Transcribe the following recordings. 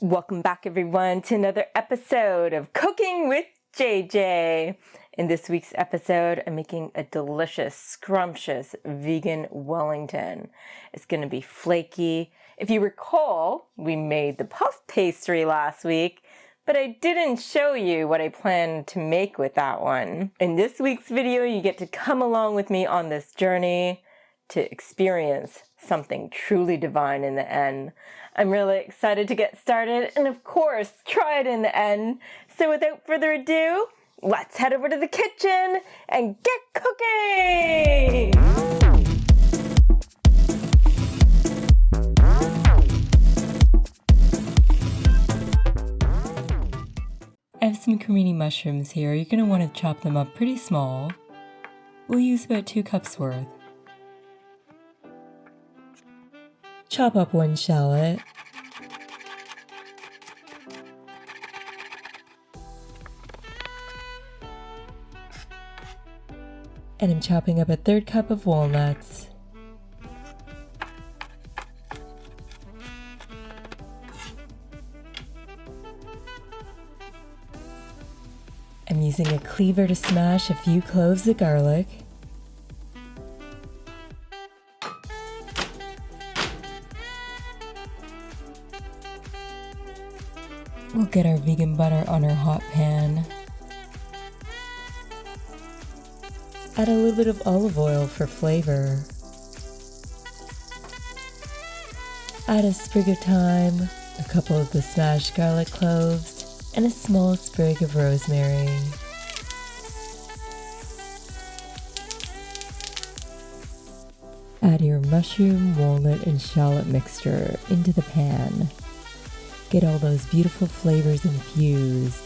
Welcome back everyone to another episode of Cooking with JJ. In this week's episode, I'm making a delicious, scrumptious vegan Wellington. It's going to be flaky. If you recall, we made the puff pastry last week, but I didn't show you what I planned to make with that one. In this week's video, you get to come along with me on this journey to experience something truly divine in the end. I'm really excited to get started and of course try it in the end. So without further ado, let's head over to the kitchen and get cooking! I have some Cremini mushrooms here. You're going to want to chop them up pretty small. We'll use about 2 cups worth. Chop up 1 shallot. And I'm chopping up a 1/3 cup of walnuts. I'm using a cleaver to smash a few cloves of garlic. We'll get our vegan butter on our hot pan. Add a little bit of olive oil for flavor. Add a sprig of thyme, a couple of the smashed garlic cloves, and a small sprig of rosemary. Add your mushroom, walnut, and shallot mixture into the pan. Get all those beautiful flavors infused.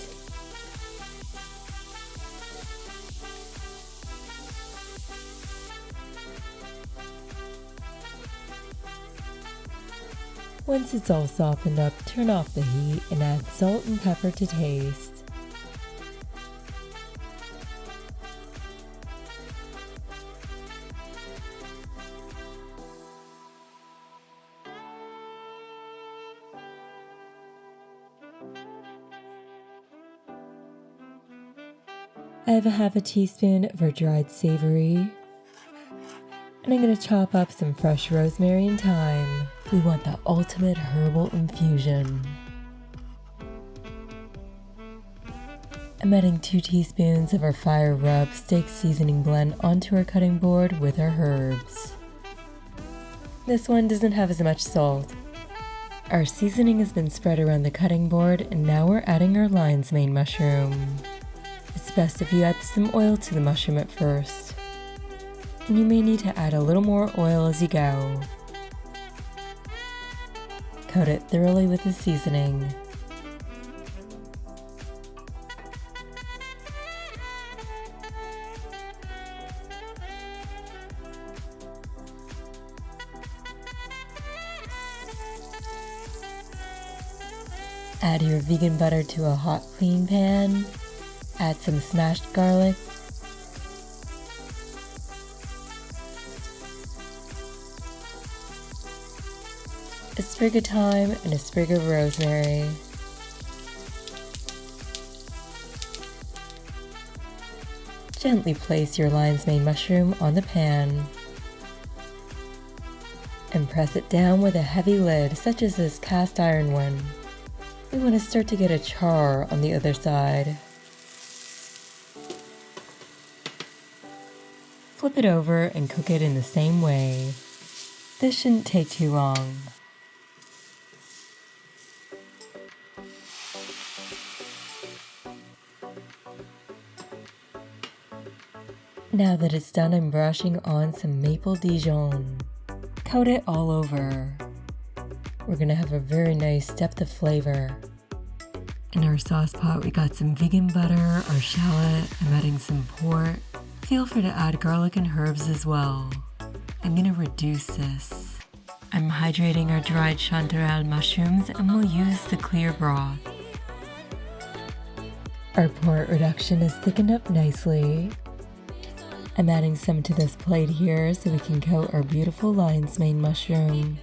Once it's all softened up, turn off the heat and add salt and pepper to taste. I have a 1/2 teaspoon of our dried savory, and I'm going to chop up some fresh rosemary and thyme. We want the ultimate herbal infusion. I'm adding 2 teaspoons of our fire rub steak seasoning blend onto our cutting board with our herbs. This one doesn't have as much salt. Our seasoning has been spread around the cutting board, and now we're adding our lion's mane mushroom. It's best if you add some oil to the mushroom at first, and you may need to add a little more oil as you go. Coat it thoroughly with the seasoning. Add your vegan butter to a hot, clean pan. Add some smashed garlic. A sprig of thyme and a sprig of rosemary. Gently place your lion's mane mushroom on the pan and press it down with a heavy lid, such as this cast iron one. We want to start to get a char on the other side. Flip it over and cook it in the same way. This shouldn't take too long. Now that it's done, I'm brushing on some maple Dijon. Coat it all over. We're gonna have a very nice depth of flavor. In our sauce pot, we got some vegan butter, our shallot. I'm adding some port. Feel free to add garlic and herbs as well. I'm gonna reduce this. I'm hydrating our dried chanterelle mushrooms, and we'll use the clear broth. Our port reduction is thickened up nicely. I'm adding some to this plate here so we can coat our beautiful lion's mane mushroom.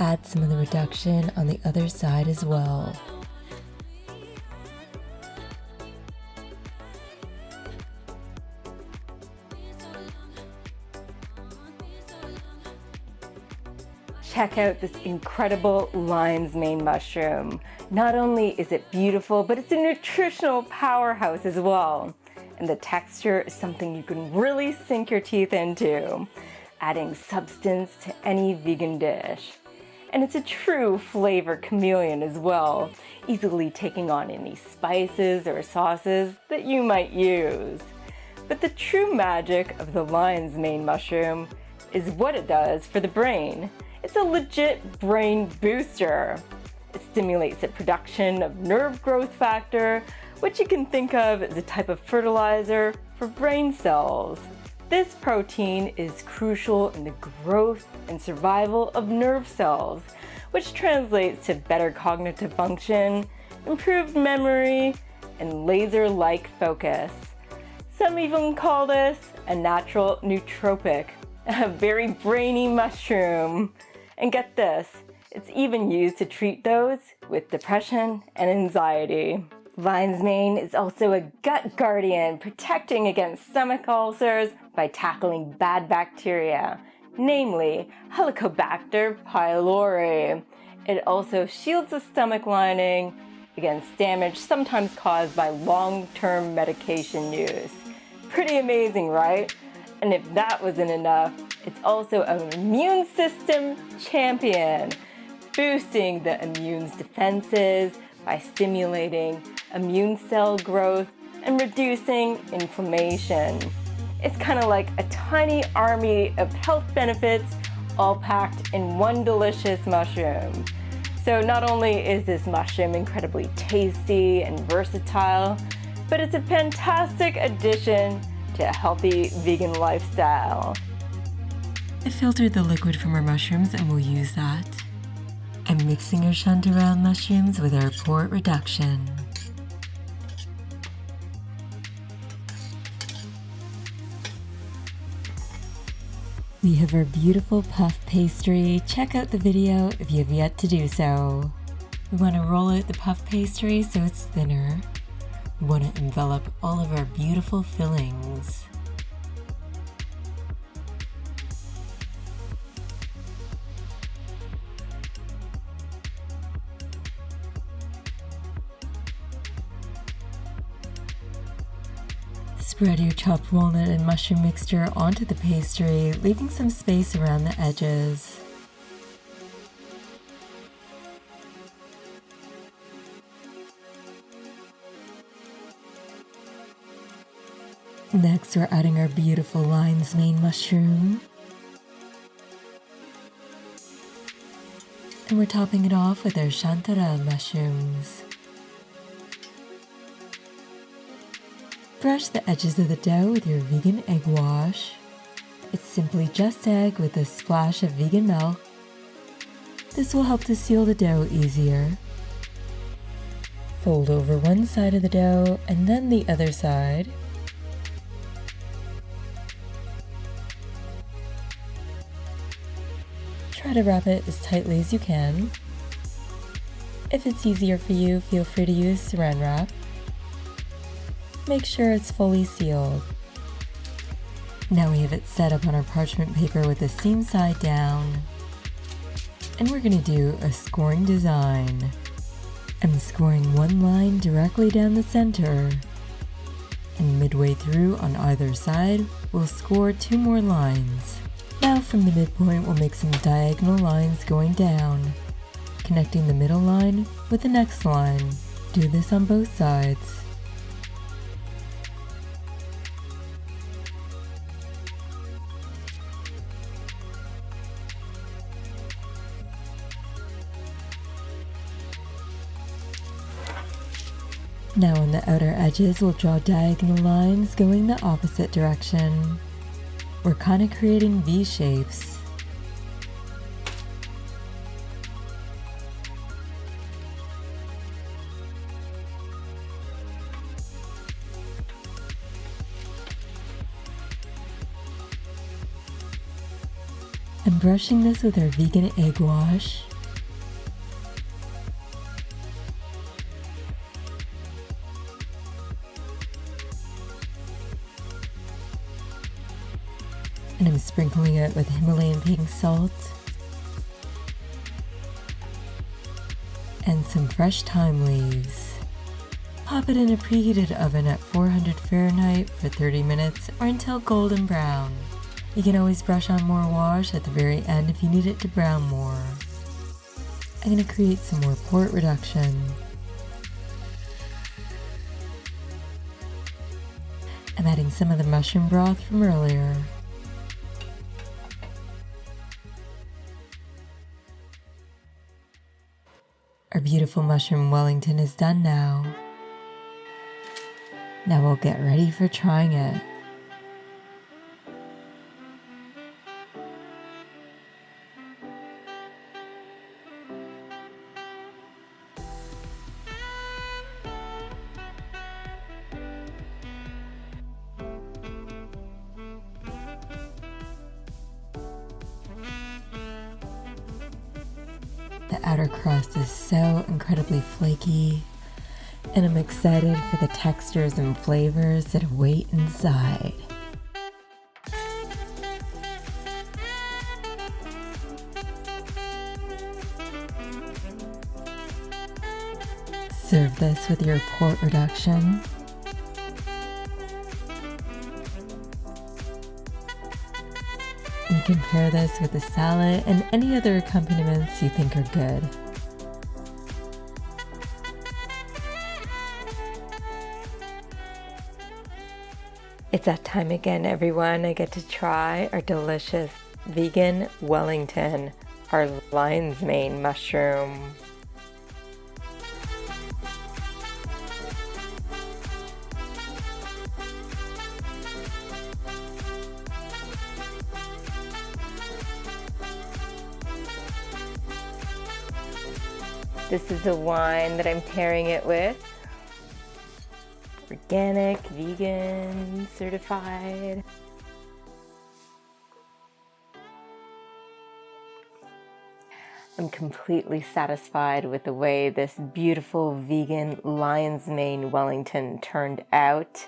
add some of the reduction on the other side as well. Check out this incredible lion's mane mushroom. Not only is it beautiful, but it's a nutritional powerhouse as well. And the texture is something you can really sink your teeth into, adding substance to any vegan dish. And it's a true flavor chameleon as well, easily taking on any spices or sauces that you might use. But the true magic of the lion's mane mushroom is what it does for the brain. It's a legit brain booster. It stimulates the production of nerve growth factor, which you can think of as a type of fertilizer for brain cells. This protein is crucial in the growth and survival of nerve cells, which translates to better cognitive function, improved memory, and laser-like focus. Some even call this a natural nootropic, a very brainy mushroom. And get this, it's even used to treat those with depression and anxiety. Lion's mane is also a gut guardian, protecting against stomach ulcers by tackling bad bacteria, namely Helicobacter pylori. It also shields the stomach lining against damage sometimes caused by long-term medication use. Pretty amazing, right? And if that wasn't enough, it's also an immune system champion, boosting the immune's defenses by stimulating immune cell growth and reducing inflammation. It's kind of like a tiny army of health benefits all packed in one delicious mushroom. So not only is this mushroom incredibly tasty and versatile, but it's a fantastic addition to a healthy vegan lifestyle. I filtered the liquid from our mushrooms and we'll use that. I'm mixing our chanterelle mushrooms with our port reduction. We have our beautiful puff pastry. Check out the video if you have yet to do so. We want to roll out the puff pastry so it's thinner. We want to envelop all of our beautiful fillings. Spread your chopped walnut and mushroom mixture onto the pastry, leaving some space around the edges. Next, we're adding our beautiful lion's mane mushroom. And we're topping it off with our chanterelle mushrooms. Brush the edges of the dough with your vegan egg wash. It's simply just egg with a splash of vegan milk. This will help to seal the dough easier. Fold over one side of the dough and then the other side. Try to wrap it as tightly as you can. If it's easier for you, feel free to use saran wrap. Make sure it's fully sealed. Now we have it set up on our parchment paper with the seam side down. And we're going to do a scoring design. I'm scoring one line directly down the center. And midway through on either side, we'll score 2 more lines. Now from the midpoint, we'll make some diagonal lines going down, connecting the middle line with the next line. Do this on both sides. Now on the outer edges, we'll draw diagonal lines going the opposite direction. We're kind of creating V shapes. I'm brushing this with our vegan egg wash. And I'm sprinkling it with Himalayan pink salt and some fresh thyme leaves. Pop it in a preheated oven at 400 Fahrenheit for 30 minutes or until golden brown. You can always brush on more wash at the very end if you need it to brown more. I'm going to create some more port reduction. I'm adding some of the mushroom broth from earlier. Our beautiful mushroom Wellington is done now. Now we'll get ready for trying it. The outer crust is so incredibly flaky, and I'm excited for the textures and flavors that await inside. Serve this with your port reduction. And compare this with the salad and any other accompaniments you think are good. It's that time again, everyone. I get to try our delicious vegan Wellington, our lion's mane mushroom. This is the wine that I'm pairing it with. Organic, vegan, certified. I'm completely satisfied with the way this beautiful vegan lion's mane Wellington turned out.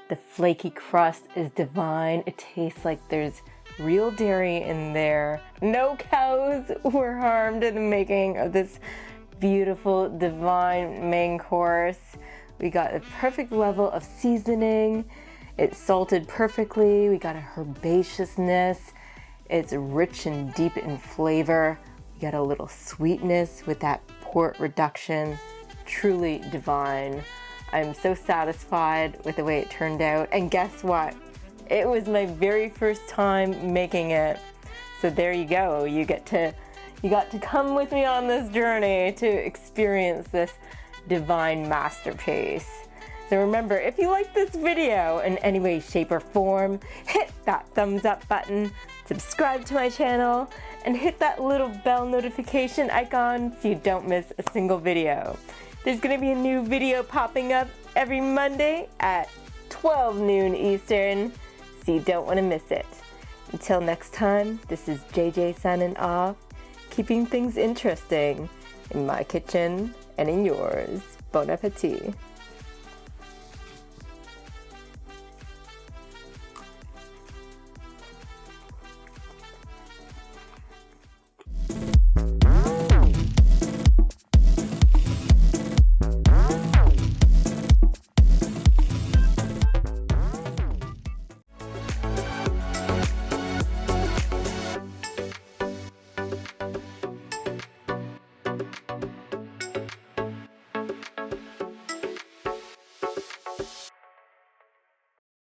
The flaky crust is divine. It tastes like there's real dairy in there. No cows were harmed in the making of this beautiful, divine main course. We got a perfect level of seasoning. It's salted perfectly. We got a herbaceousness. It's rich and deep in flavor. We got a little sweetness with that port reduction. Truly divine. I'm so satisfied with the way it turned out. And guess what? It was my very first time making it. So there you go. You got to come with me on this journey to experience this divine masterpiece. So remember, if you like this video in any way, shape, or form, hit that thumbs up button, subscribe to my channel, and hit that little bell notification icon so you don't miss a single video. There's gonna be a new video popping up every Monday at 12 noon Eastern, so you don't wanna miss it. Until next time, this is JJ signing off, keeping things interesting in my kitchen and in yours. Bon appetit.